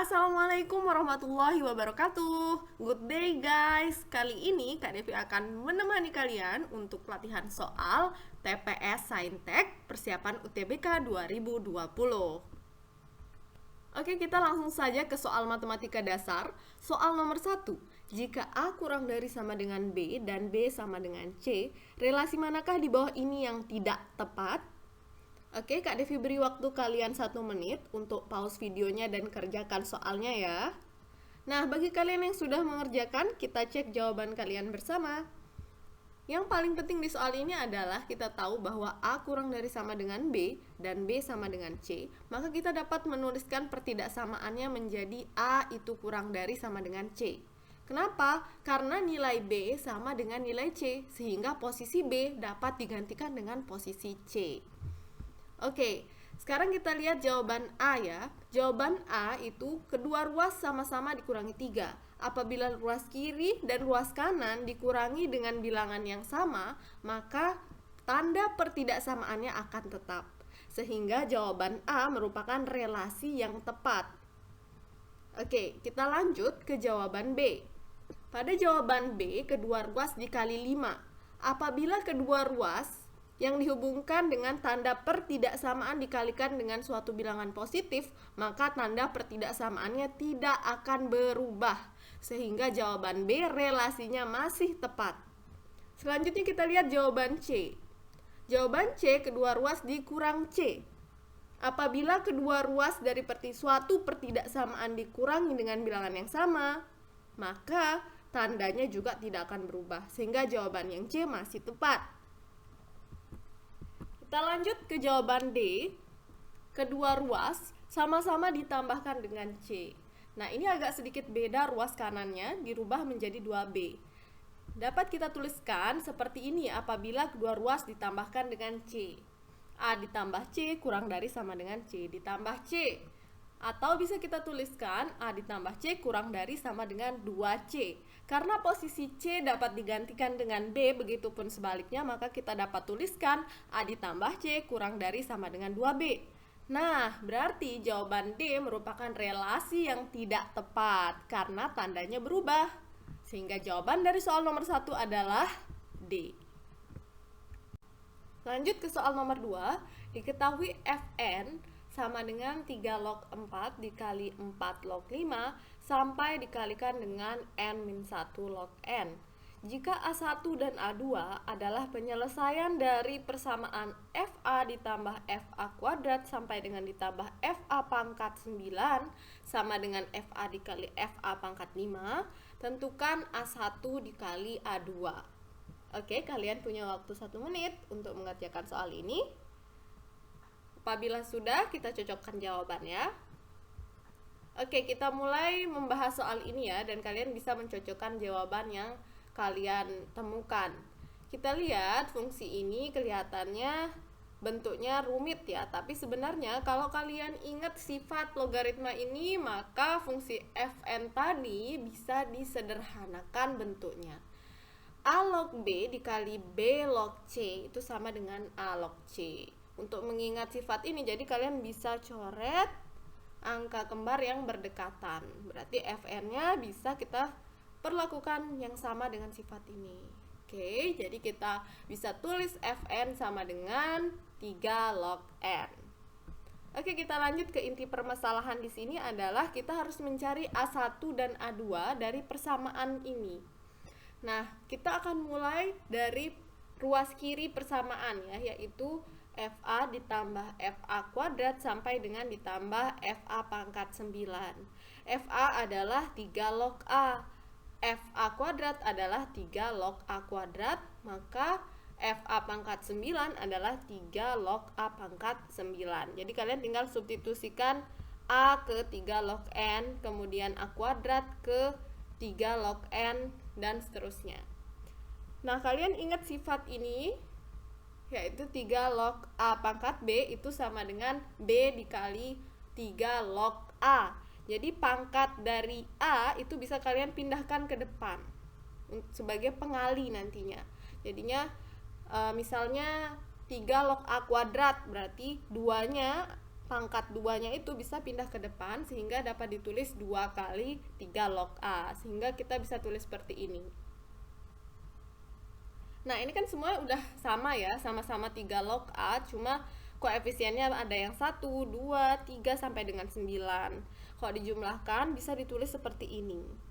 Assalamualaikum warahmatullahi wabarakatuh. Good day guys. Kali ini Kak Devi akan menemani kalian untuk pelatihan soal TPS Saintek persiapan UTBK 2020. Oke, kita langsung saja ke soal matematika dasar. Soal nomor 1. Jika A kurang dari sama dengan B dan B sama dengan C, relasi manakah di bawah ini yang tidak tepat? Oke, Kak Devi beri waktu kalian 1 menit untuk pause videonya dan kerjakan soalnya ya. Nah, bagi kalian yang sudah mengerjakan, kita cek jawaban kalian bersama. Yang paling penting di soal ini adalah kita tahu bahwa A kurang dari sama dengan B dan B sama dengan C, maka kita dapat menuliskan pertidaksamaannya menjadi A itu kurang dari sama dengan C. Kenapa? Karena nilai B sama dengan nilai C, sehingga posisi B dapat digantikan dengan posisi C. Oke, sekarang kita lihat jawaban A ya. Jawaban A itu kedua ruas sama-sama dikurangi 3. Apabila ruas kiri dan ruas kanan dikurangi dengan bilangan yang sama, maka tanda pertidaksamaannya akan tetap. Sehingga jawaban A merupakan relasi yang tepat. Oke, kita lanjut ke jawaban B. Pada jawaban B, kedua ruas dikali 5. Apabila kedua ruas yang dihubungkan dengan tanda pertidaksamaan dikalikan dengan suatu bilangan positif, maka tanda pertidaksamaannya tidak akan berubah, sehingga jawaban B relasinya masih tepat. Selanjutnya kita lihat jawaban C. Jawaban C, kedua ruas dikurang C. Apabila kedua ruas dari suatu pertidaksamaan dikurangi dengan bilangan yang sama, maka tandanya juga tidak akan berubah, sehingga jawaban yang C masih tepat. Kita lanjut ke jawaban D. Kedua ruas sama-sama ditambahkan dengan C. Nah, ini agak sedikit beda, ruas kanannya dirubah menjadi 2B. Dapat kita tuliskan seperti ini apabila kedua ruas ditambahkan dengan C. A ditambah C kurang dari sama dengan C ditambah C. Atau bisa kita tuliskan A ditambah C kurang dari sama dengan 2C. Karena posisi C dapat digantikan dengan B, begitupun sebaliknya, maka kita dapat tuliskan A ditambah C kurang dari sama dengan 2B. Nah, berarti jawaban D merupakan relasi yang tidak tepat karena tandanya berubah. Sehingga jawaban dari soal nomor 1 adalah D. Lanjut ke soal nomor 2. Diketahui Fn sama dengan 3 log 4 dikali 4 log 5 sampai dikalikan dengan n-1 log n. Jika A1 dan A2 adalah penyelesaian dari persamaan FA ditambah FA kuadrat sampai dengan ditambah FA pangkat 9 sama dengan FA dikali FA pangkat 5, tentukan A1 dikali A2. Oke, kalian punya waktu 1 menit untuk mengerjakan soal ini. Apabila sudah, kita cocokkan jawabannya. Oke, kita mulai membahas soal ini ya, dan kalian bisa mencocokkan jawaban yang kalian temukan. Kita lihat fungsi ini kelihatannya bentuknya rumit ya, tapi sebenarnya kalau kalian ingat sifat logaritma ini, maka fungsi Fn tadi bisa disederhanakan bentuknya. A log B dikali B log C itu sama dengan A log C. Untuk mengingat sifat ini, jadi kalian bisa coret angka kembar yang berdekatan. Berarti Fn-nya bisa kita perlakukan yang sama dengan sifat ini. Oke, jadi kita bisa tulis Fn sama dengan 3 log n. Oke, kita lanjut ke inti permasalahan di sini adalah kita harus mencari A1 dan A2 dari persamaan ini. Nah, kita akan mulai dari ruas kiri persamaan ya, yaitu FA ditambah FA kuadrat sampai dengan ditambah FA pangkat 9. FA adalah 3 log A. FA kuadrat adalah 3 log A kuadrat, maka FA pangkat 9 adalah 3 log A pangkat 9. Jadi kalian tinggal substitusikan A ke 3 log N, kemudian A kuadrat ke 3 log N, dan seterusnya. Nah, kalian ingat sifat ini, yaitu 3 log A pangkat B itu sama dengan B dikali 3 log A. Jadi pangkat dari A itu bisa kalian pindahkan ke depan sebagai pengali nantinya. Jadinya misalnya 3 log A kuadrat, berarti 2-nya pangkat 2-nya itu bisa pindah ke depan sehingga dapat ditulis 2 kali 3 log A, sehingga kita bisa tulis seperti ini. Nah, ini kan semua udah sama ya, sama-sama 3 log A, cuma koefisiennya ada yang 1, 2, 3 sampai dengan 9. Kalau dijumlahkan bisa ditulis seperti ini.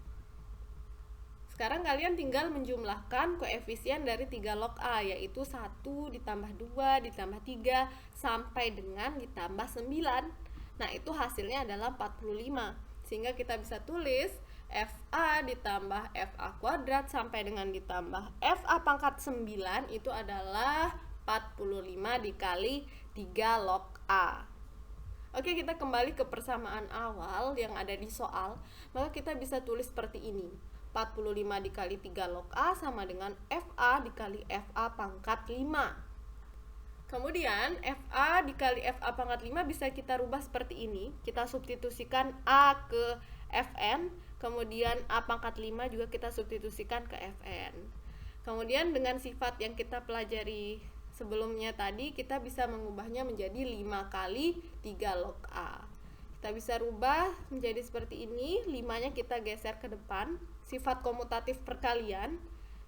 Sekarang kalian tinggal menjumlahkan koefisien dari 3 log A, yaitu 1 ditambah 2 ditambah 3 sampai dengan ditambah 9. Nah, itu hasilnya adalah 45. Sehingga kita bisa tulis FA ditambah FA kuadrat sampai dengan ditambah FA pangkat 9 itu adalah 45 dikali 3 log A. Oke, kita kembali ke persamaan awal yang ada di soal. Maka kita bisa tulis seperti ini. 45 dikali 3 log A sama dengan FA dikali FA pangkat 5. Kemudian FA dikali FA pangkat 5 bisa kita rubah seperti ini. Kita substitusikan A ke Fn, kemudian A pangkat 5 juga kita substitusikan ke Fn. Kemudian dengan sifat yang kita pelajari sebelumnya tadi, kita bisa mengubahnya menjadi 5 kali 3 log A. Kita bisa rubah menjadi seperti ini, 5-nya kita geser ke depan, sifat komutatif perkalian.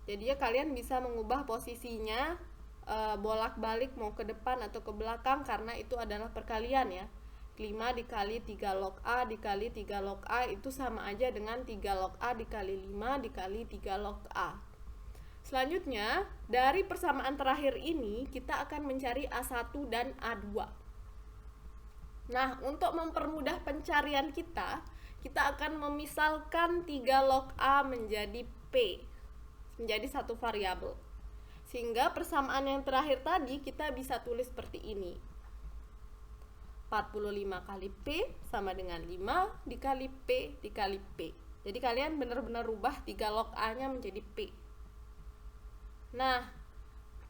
Jadi ya kalian bisa mengubah posisinya bolak-balik mau ke depan atau ke belakang karena itu adalah perkalian ya. 5 dikali 3 log A dikali 3 log A itu sama aja dengan 3 log A dikali 5 dikali 3 log A. Selanjutnya, dari persamaan terakhir ini kita akan mencari A1 dan A2. Nah, untuk mempermudah pencarian kita akan memisalkan 3 log A menjadi P, menjadi satu variabel. Sehingga persamaan yang terakhir tadi kita bisa tulis seperti ini. 45 kali P sama dengan 5 dikali P dikali P. Jadi kalian benar-benar rubah 3 log A-nya menjadi P. Nah,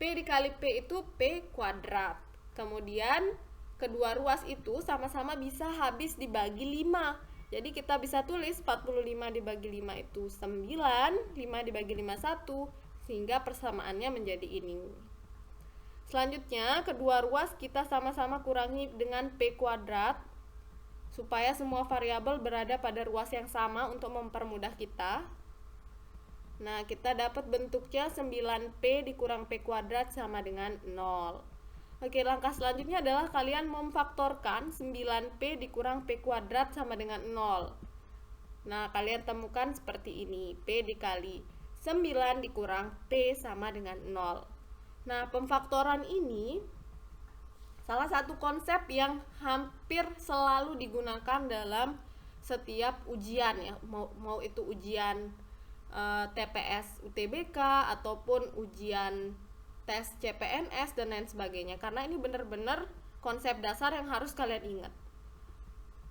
P dikali P itu P kuadrat. Kemudian kedua ruas itu sama-sama bisa habis dibagi 5. Jadi kita bisa tulis 45 dibagi 5 itu 9, 5 dibagi 5 1, sehingga persamaannya menjadi ini. Selanjutnya, kedua ruas kita sama-sama kurangi dengan P kuadrat, supaya semua variabel berada pada ruas yang sama untuk mempermudah kita. Nah, kita dapat bentuknya 9P dikurang P kuadrat sama dengan 0. Oke, langkah selanjutnya adalah kalian memfaktorkan 9P dikurang P kuadrat sama dengan 0. Nah, kalian temukan seperti ini. P dikali 9 dikurang P sama dengan 0. Nah, pemfaktoran ini salah satu konsep yang hampir selalu digunakan dalam setiap ujian ya. Mau itu ujian TPS UTBK ataupun ujian tes CPNS dan lain sebagainya, karena ini benar-benar konsep dasar yang harus kalian ingat.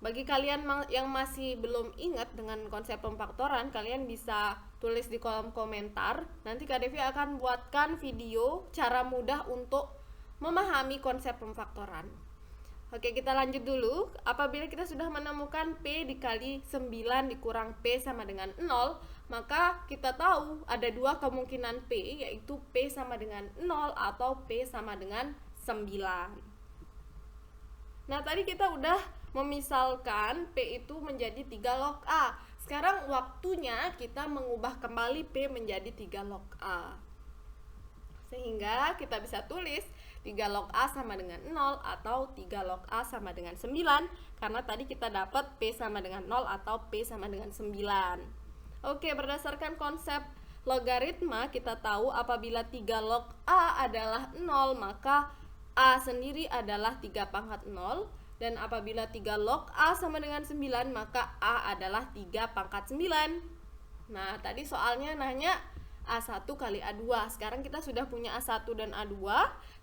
Bagi kalian yang masih belum ingat dengan konsep pemfaktoran, kalian bisa tulis di kolom komentar. Nanti Kak Devi akan buatkan video cara mudah untuk memahami konsep pemfaktoran. Oke, kita lanjut dulu. Apabila kita sudah menemukan P dikali 9 dikurang P sama dengan 0, maka kita tahu ada dua kemungkinan P, yaitu P sama dengan 0 atau P sama dengan 9. Nah, tadi kita udah memisalkan P itu menjadi 3 log A. Sekarang waktunya kita mengubah kembali P menjadi 3 log A. Sehingga kita bisa tulis 3 log A sama dengan 0 atau 3 log A sama dengan 9, karena tadi kita dapat P sama dengan 0 atau P sama dengan 9. Oke, berdasarkan konsep logaritma kita tahu apabila 3 log A adalah 0, maka A sendiri adalah 3 pangkat 0, dan apabila 3 log A sama dengan 9, maka A adalah 3 pangkat 9. Nah, tadi soalnya nanya A1 kali A2. Sekarang kita sudah punya A1 dan A2,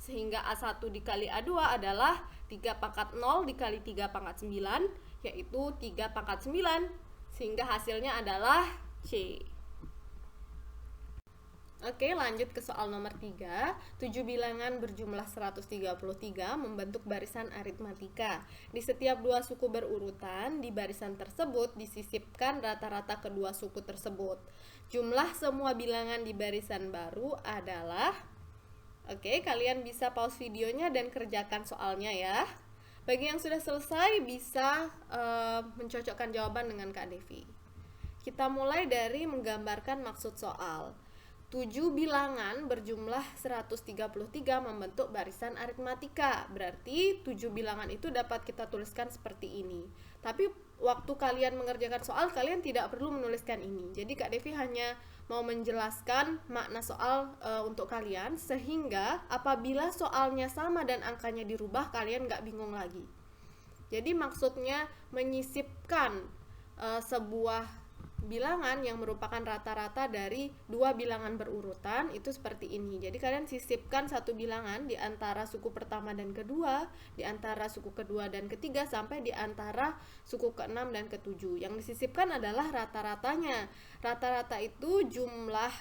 sehingga A1 dikali A2 adalah 3 pangkat 0 dikali 3 pangkat 9, yaitu 3 pangkat 9, sehingga hasilnya adalah C. Oke, lanjut ke soal nomor 3. 7 bilangan berjumlah 133 membentuk barisan aritmatika. Di setiap dua suku berurutan, di barisan tersebut disisipkan rata-rata kedua suku tersebut. Jumlah semua bilangan di barisan baru adalah... Oke, kalian bisa pause videonya dan kerjakan soalnya ya. Bagi yang sudah selesai bisa mencocokkan jawaban dengan Kak Devi. Kita mulai dari menggambarkan maksud soal. 7 bilangan berjumlah 133 membentuk barisan aritmatika. Berarti 7 bilangan itu dapat kita tuliskan seperti ini. Tapi waktu kalian mengerjakan soal, kalian tidak perlu menuliskan ini. Jadi Kak Devi hanya mau menjelaskan makna soal untuk kalian, sehingga apabila soalnya sama dan angkanya dirubah, kalian nggak bingung lagi. Jadi maksudnya menyisipkan sebuah bilangan yang merupakan rata-rata dari dua bilangan berurutan itu seperti ini. Jadi kalian sisipkan satu bilangan di antara suku pertama dan kedua, di antara suku kedua dan ketiga, sampai di antara suku keenam dan ketujuh. Yang disisipkan adalah rata-ratanya. Rata-rata itu jumlah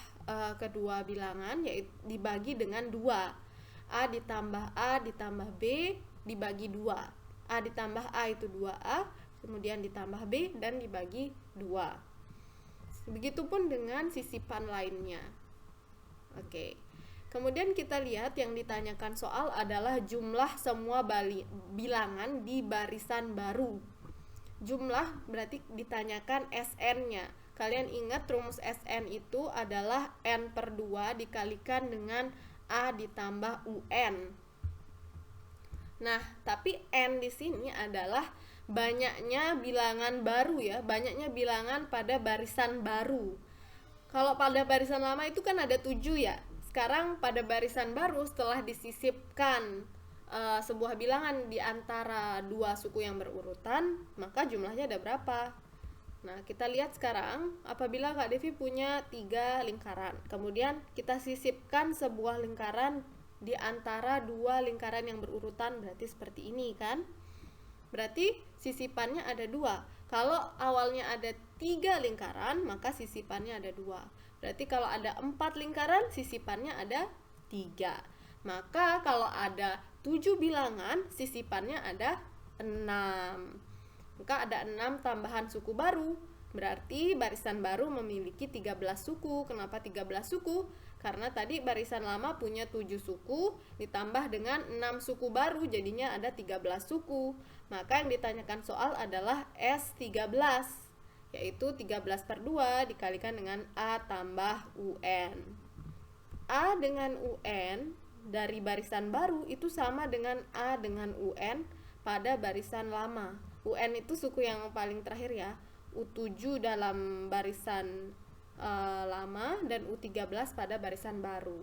kedua bilangan, yaitu dibagi dengan 2. A ditambah B dibagi 2. A ditambah A itu 2A, kemudian ditambah B dan dibagi 2. Begitupun dengan sisipan lainnya. Oke. Kemudian kita lihat yang ditanyakan soal adalah jumlah semua bilangan di barisan baru. Jumlah berarti ditanyakan SN-nya. Kalian ingat rumus SN itu adalah N/2 dikalikan dengan A ditambah UN. Nah, tapi N di sini adalah banyaknya bilangan baru ya, banyaknya bilangan pada barisan baru. Kalau pada barisan lama itu kan ada 7 ya. Sekarang pada barisan baru setelah disisipkan sebuah bilangan di antara dua suku yang berurutan, maka jumlahnya ada berapa? Nah, kita lihat sekarang apabila Kak Devi punya 3 lingkaran, kemudian kita sisipkan sebuah lingkaran di antara dua lingkaran yang berurutan, berarti seperti ini kan? Berarti sisipannya ada 2. Kalau awalnya ada 3 lingkaran, maka sisipannya ada 2. Berarti kalau ada 4 lingkaran, sisipannya ada 3. Maka kalau ada 7 bilangan, sisipannya ada 6. Maka ada 6 tambahan suku baru. Berarti barisan baru memiliki 13 suku. Kenapa 13 suku? Karena tadi barisan lama punya 7 suku, ditambah dengan 6 suku baru, jadinya ada 13 suku. Maka yang ditanyakan soal adalah S13, yaitu 13/2 dikalikan dengan A tambah UN. A dengan UN dari barisan baru itu sama dengan A dengan UN pada barisan lama. UN itu suku yang paling terakhir ya, U7 dalam barisan lama dan U13 pada barisan baru.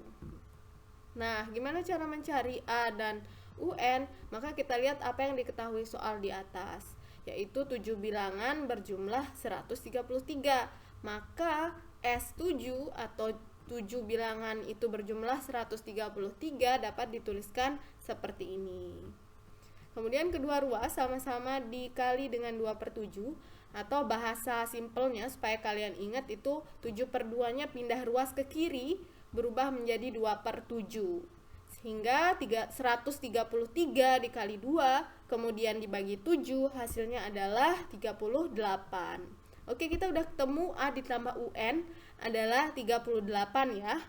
Nah, gimana cara mencari A dan UN? Maka kita lihat apa yang diketahui soal di atas, yaitu 7 bilangan berjumlah 133. Maka S7 atau 7 bilangan itu berjumlah 133 dapat dituliskan seperti ini. Kemudian kedua ruas sama-sama dikali dengan 2/7, atau bahasa simpelnya supaya kalian ingat itu 7/2-nya pindah ruas ke kiri berubah menjadi 2/7. Sehingga 133 dikali 2 kemudian dibagi 7 hasilnya adalah 38. Oke, kita udah ketemu A ditambah UN adalah 38 ya.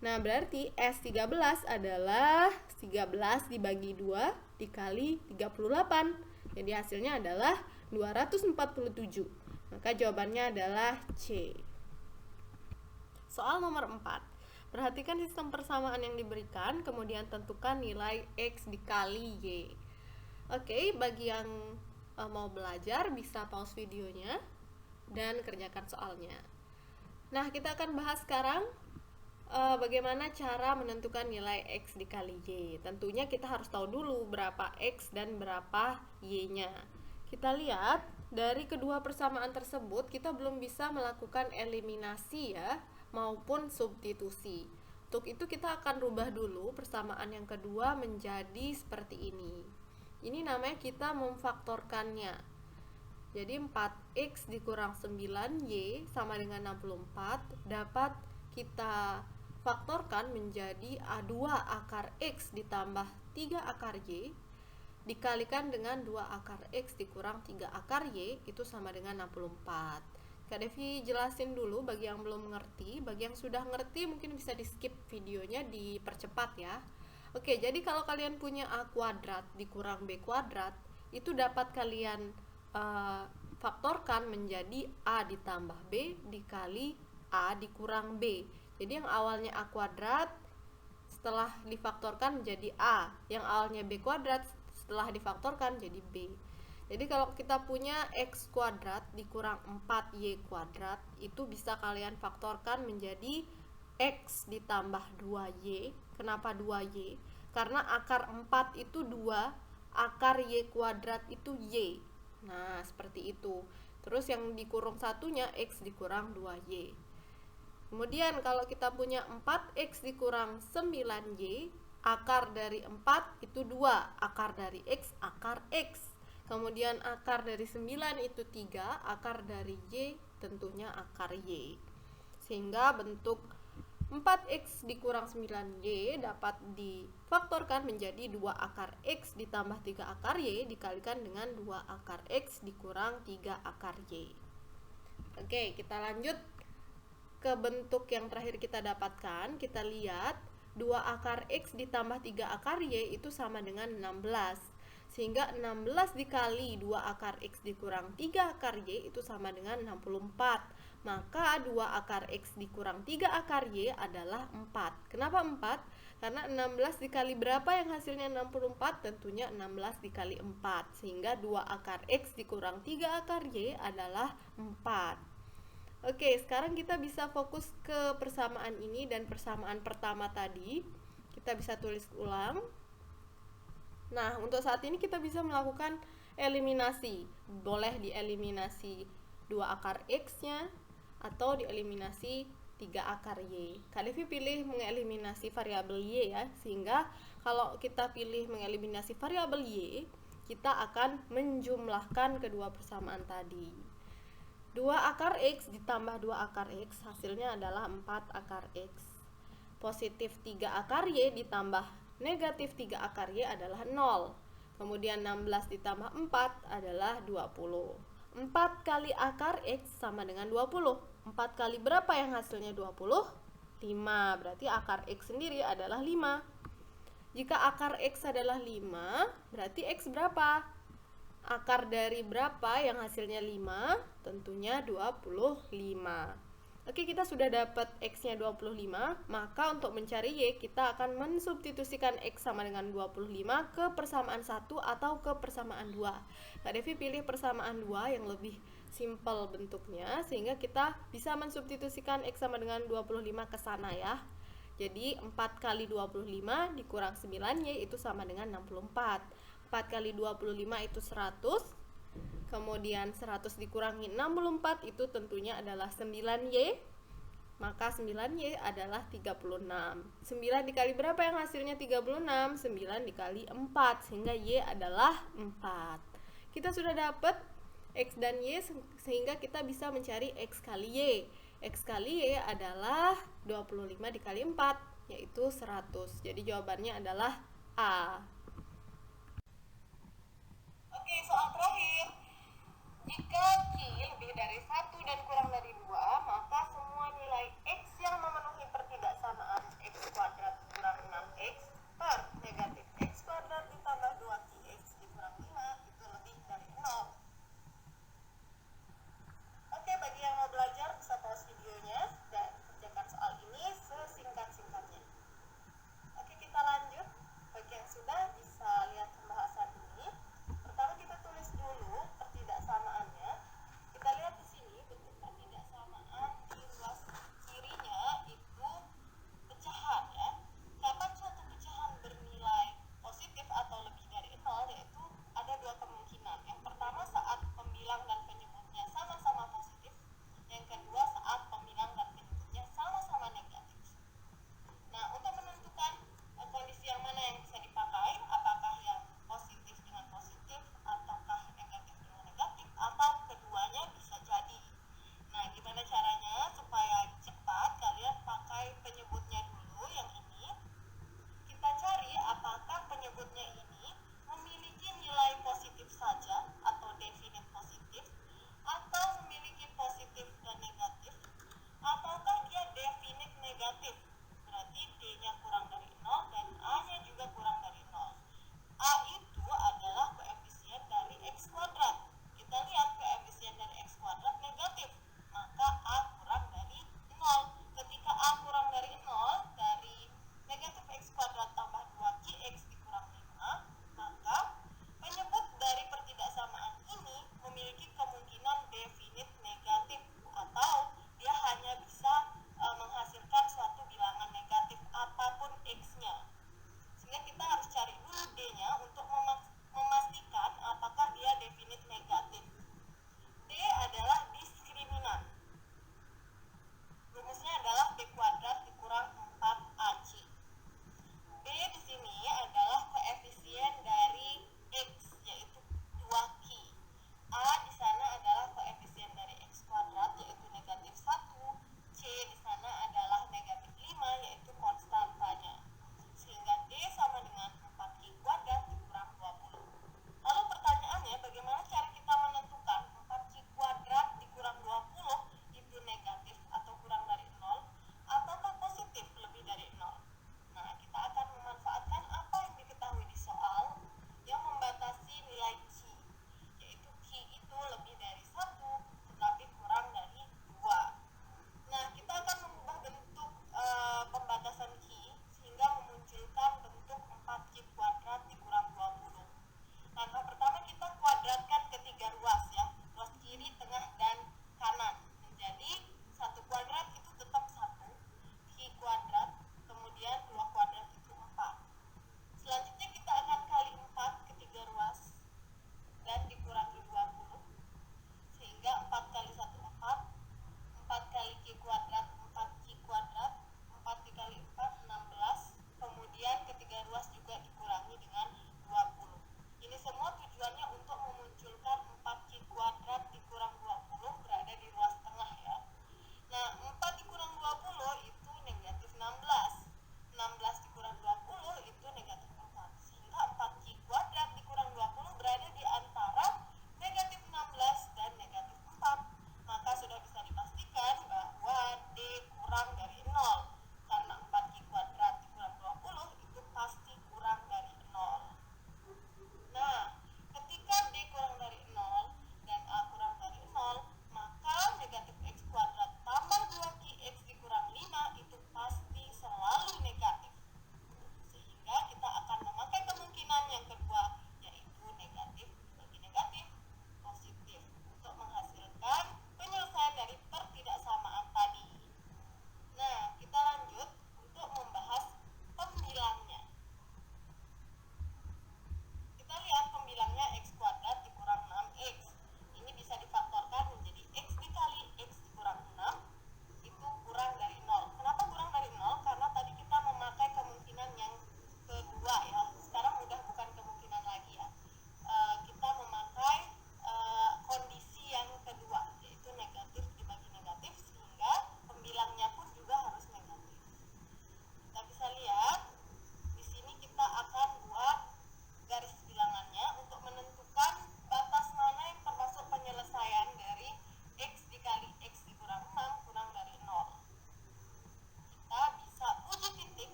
Nah, berarti S13 adalah 13 dibagi 2 dikali 38. Jadi hasilnya adalah 247. Maka jawabannya adalah C. Soal nomor 4. Perhatikan sistem persamaan yang diberikan, kemudian tentukan nilai X dikali Y. Oke, bagi yang mau belajar bisa pause videonya dan kerjakan soalnya. Nah, kita akan bahas sekarang bagaimana cara menentukan nilai X dikali Y. Tentunya kita harus tahu dulu berapa X dan berapa Y-nya. Kita lihat dari kedua persamaan tersebut kita belum bisa melakukan eliminasi ya maupun substitusi. Untuk itu kita akan rubah dulu persamaan yang kedua menjadi seperti ini. Ini namanya kita memfaktorkannya. Jadi 4X dikurang 9Y sama dengan 64 dapat kita faktorkan menjadi A2 akar X ditambah 3 akar Y dikalikan dengan 2 akar X dikurang 3 akar Y itu sama dengan 64. Kak Devi jelasin dulu bagi yang belum mengerti. Bagi yang sudah ngerti mungkin bisa di skip videonya, dipercepat ya. Oke, jadi kalau kalian punya A kuadrat dikurang B kuadrat, itu dapat kalian faktorkan menjadi A ditambah B dikali A dikurang B. Jadi yang awalnya A kuadrat setelah difaktorkan menjadi A, yang awalnya B kuadrat setelah difaktorkan jadi B. Jadi kalau kita punya X kuadrat dikurang 4Y kuadrat, itu bisa kalian faktorkan menjadi X ditambah 2Y. Kenapa 2Y? Karena akar 4 itu 2, akar Y kuadrat itu Y. Nah, seperti itu. Terus yang dikurung satunya X dikurang 2Y. Kemudian kalau kita punya 4X dikurang 9Y, akar dari 4 itu 2, akar dari X, akar X. Kemudian akar dari 9 itu 3, akar dari Y tentunya akar Y. Sehingga bentuk 4X dikurang 9Y dapat difaktorkan menjadi 2 akar X ditambah 3 akar Y dikalikan dengan 2 akar X dikurang 3 akar Y. Oke, kita lanjut ke bentuk yang terakhir kita dapatkan. Kita lihat 2 akar X ditambah 3 akar Y itu sama dengan 16. Sehingga 16 dikali 2 akar X dikurang 3 akar Y itu sama dengan 64. Maka 2 akar X dikurang 3 akar Y adalah 4. Kenapa 4? Karena 16 dikali berapa yang hasilnya 64? Tentunya 16 dikali 4. Sehingga 2 akar X dikurang 3 akar Y adalah 4. Oke, sekarang kita bisa fokus ke persamaan ini dan persamaan pertama tadi. Kita bisa tulis ulang. Nah, untuk saat ini kita bisa melakukan eliminasi. Boleh dieliminasi 2 akar X-nya atau dieliminasi 3 akar Y. Kak Devi pilih mengeliminasi variabel Y ya, sehingga kalau kita pilih mengeliminasi variabel Y, kita akan menjumlahkan kedua persamaan tadi. 2 akar X ditambah 2 akar X hasilnya adalah 4 akar X. Positif 3 akar Y ditambah negatif 3 akar Y adalah 0. Kemudian 16 ditambah 4 adalah 20. 4 kali akar X sama dengan 20. 4 kali berapa yang hasilnya 20? 5. Berarti akar X sendiri adalah 5. Jika akar X adalah 5, berarti X berapa? Akar dari berapa yang hasilnya 5? Tentunya 25. Oke, kita sudah dapat X-nya 25, maka untuk mencari Y, kita akan mensubstitusikan X sama dengan 25 ke persamaan 1 atau ke persamaan 2. Kak Devi pilih persamaan 2 yang lebih simpel bentuknya, sehingga kita bisa mensubstitusikan X sama dengan 25 ke sana ya. Jadi 4 kali 25 dikurang 9Y itu sama dengan 64. 4 kali 25 itu 100. Kemudian 100 dikurangi 64 itu tentunya adalah 9Y. Maka 9Y adalah 36. 9 dikali berapa yang hasilnya 36? 9 dikali 4, sehingga Y adalah 4. Kita sudah dapat X dan Y, sehingga kita bisa mencari X kali Y. X kali Y adalah 25 dikali 4, yaitu 100. Jadi jawabannya adalah A. Oke, soal terakhir. Jika Q lebih dari 1 dan kurang dari 2, maka semua nilai X yang memenuhi pertidaksamaan X kuadrat kurang 6X per negatif X kuadrat ditambah 2QX dikurang 5 itu lebih dari 0. Oke, bagi yang mau belajar bisa pause videonya dan kerjakan soal ini sesingkat-singkatnya. Oke, kita lanjut. Bagi yang sudah bisa lihat pembahasan ini. Pertama kita tulis dulu pertidaksamaannya. Kita lihat di sini bentuk pertidaksamaan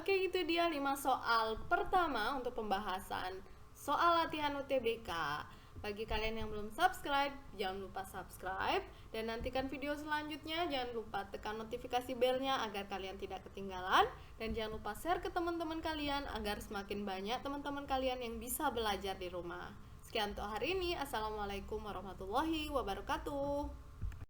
Oke, itu dia 5 soal pertama untuk pembahasan soal latihan UTBK. Bagi kalian yang belum subscribe, jangan lupa subscribe. Dan nantikan video selanjutnya, jangan lupa tekan notifikasi belnya agar kalian tidak ketinggalan. Dan jangan lupa share ke teman-teman kalian agar semakin banyak teman-teman kalian yang bisa belajar di rumah. Sekian untuk hari ini. Assalamualaikum warahmatullahi wabarakatuh.